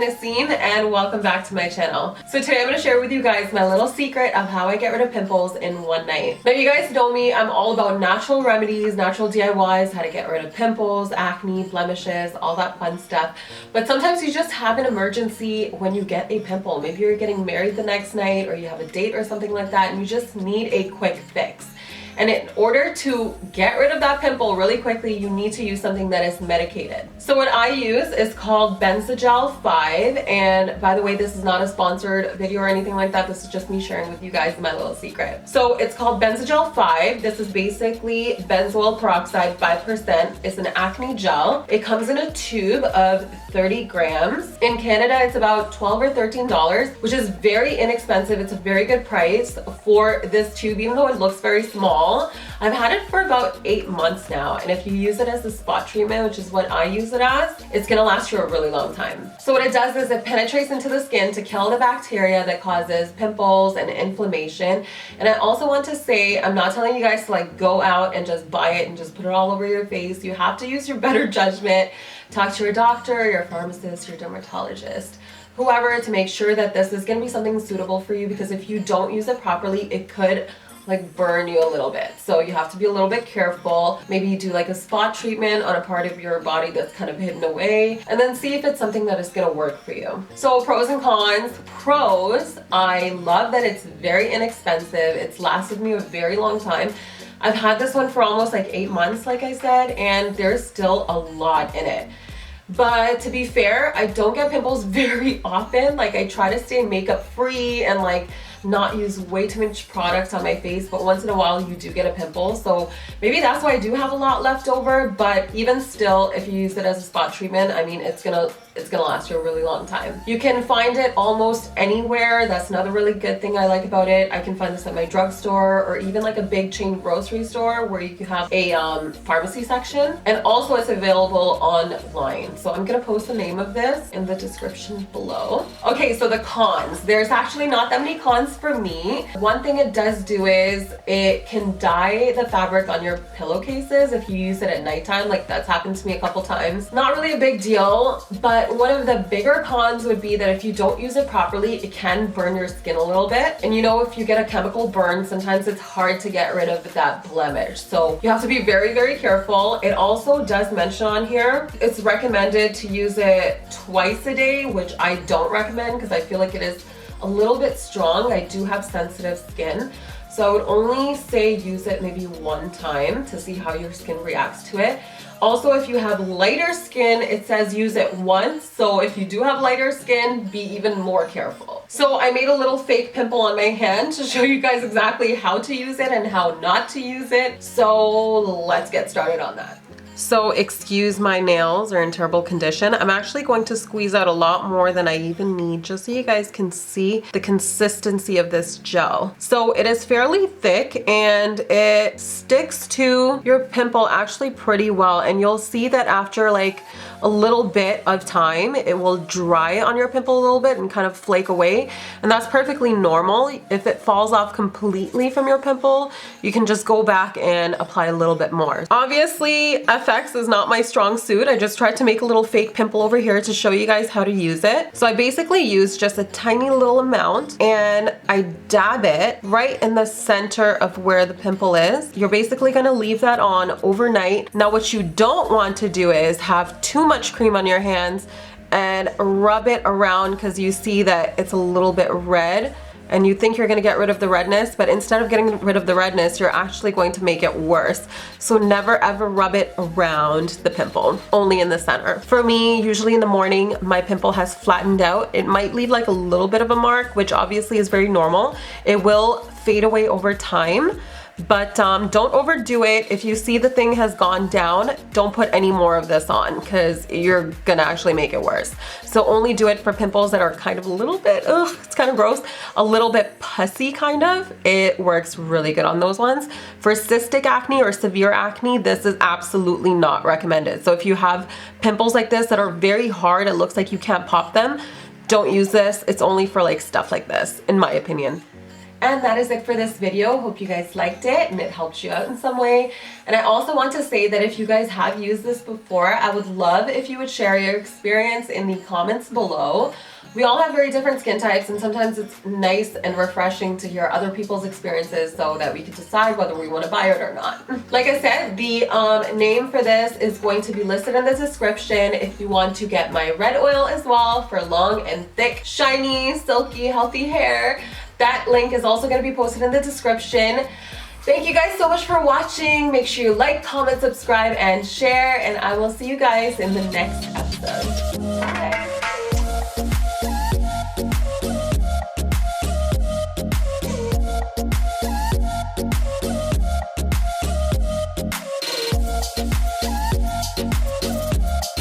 Nasim and welcome back to my channel. So today I'm going to share with you guys my little secret of how I get rid of pimples in one night. Now you guys know me, I'm all about natural remedies, natural DIYs, how to get rid of pimples, acne, blemishes, all that fun stuff. But sometimes you just have an emergency when you get a pimple. Maybe you're getting married the next night or you have a date or something like that and you just need a quick fix. And in order to get rid of that pimple really quickly, you need to use something that is medicated. So what I use is called Benzogel 5. And by the way, this is not a sponsored video or anything like that. This is just me sharing with you guys my little secret. So it's called Benzogel 5. This is basically benzoyl peroxide 5%. It's an acne gel. It comes in a tube of 30 grams. In Canada, it's about $12 or $13, which is very inexpensive. It's a very good price for this tube, even though it looks very small. I've had it for about 8 months now, and if you use it as a spot treatment, which is what I use it as, it's gonna last you a really long time. So what it does is it penetrates into the skin to kill the bacteria that causes pimples and inflammation. And I also want to say, I'm not telling you guys to like go out and just buy it and just put it all over your face. You have to use your better judgment. Talk to your doctor, your pharmacist, your dermatologist, whoever, to make sure that this is gonna be something suitable for you, because if you don't use it properly, it could like burn you a little bit. So you have to be a little bit careful. Maybe you do like a spot treatment on a part of your body that's kind of hidden away, and then see if it's something that is gonna work for you. So pros and cons. Pros, I love that it's very inexpensive. It's lasted me a very long time. I've had this one for almost like 8 months, like I said, and there's still a lot in it. But to be fair, I don't get pimples very often. Like, I try to stay makeup free and like not use way too much product on my face, but once in a while you do get a pimple, so maybe that's why I do have a lot left over. But even still, if you use it as a spot treatment, I mean, it's gonna last you a really long time. You can find it almost anywhere. That's another really good thing I like about it. I can find this at my drugstore or even like a big chain grocery store where you can have a pharmacy section, and also it's available online. So I'm gonna post the name of this in the description below. Okay, so the cons. There's actually not that many cons for me. One thing it does do is it can dye the fabric on your pillowcases if you use it at nighttime. Like, that's happened to me a couple times. Not really a big deal, but one of the bigger cons would be that if you don't use it properly, it can burn your skin a little bit. And you know, if you get a chemical burn, sometimes it's hard to get rid of that blemish. So you have to be very, very careful. It also does mention on here, it's recommended to use it twice a day, which I don't recommend because I feel like it is a little bit strong. I do have sensitive skin, so I would only say use it maybe one time to see how your skin reacts to it. Also, if you have lighter skin, it says use it once. So if you do have lighter skin, be even more careful. So I made a little fake pimple on my hand to show you guys exactly how to use it and how not to use it. So let's get started on that. So excuse my nails are in terrible condition. I'm actually going to squeeze out a lot more than I even need, just so you guys can see the consistency of this gel. So it is fairly thick and it sticks to your pimple actually pretty well, and you'll see that after like a little bit of time it will dry on your pimple a little bit and kind of flake away, and that's perfectly normal. If it falls off completely from your pimple, you can just go back and apply a little bit more. Obviously, FX is not my strong suit. I just tried to make a little fake pimple over here to show you guys how to use it. So I basically used just a tiny little amount and I dab it right in the center of where the pimple is. You're basically gonna leave that on overnight. Now what you don't want to do is have too much cream on your hands and rub it around, because you see that it's a little bit red and you think you're gonna get rid of the redness, but instead of getting rid of the redness, you're actually going to make it worse. So never ever rub it around the pimple, only in the center. For me, usually in the morning, my pimple has flattened out. It might leave like a little bit of a mark, which obviously is very normal. It will fade away over time, but don't overdo it. If you see the thing has gone down, don't put any more of this on, because you're gonna actually make it worse. So only do it for pimples that are kind of a little bit, it's kind of gross, a little bit pussy kind of. It works really good on those ones. For cystic acne or severe acne, this is absolutely not recommended. So if you have pimples like this that are very hard, it looks like you can't pop them, don't use this. It's only for like stuff like this, in my opinion. And that is it for this video. Hope you guys liked it and it helped you out in some way. And I also want to say that if you guys have used this before, I would love if you would share your experience in the comments below. We all have very different skin types, and sometimes it's nice and refreshing to hear other people's experiences so that we can decide whether we want to buy it or not. Like I said, the name for this is going to be listed in the description if you want to get my red oil as well for long and thick, shiny, silky, healthy hair. That link is also going to be posted in the description. Thank you guys so much for watching. Make sure you like, comment, subscribe, and share, and I will see you guys in the next episode. Bye.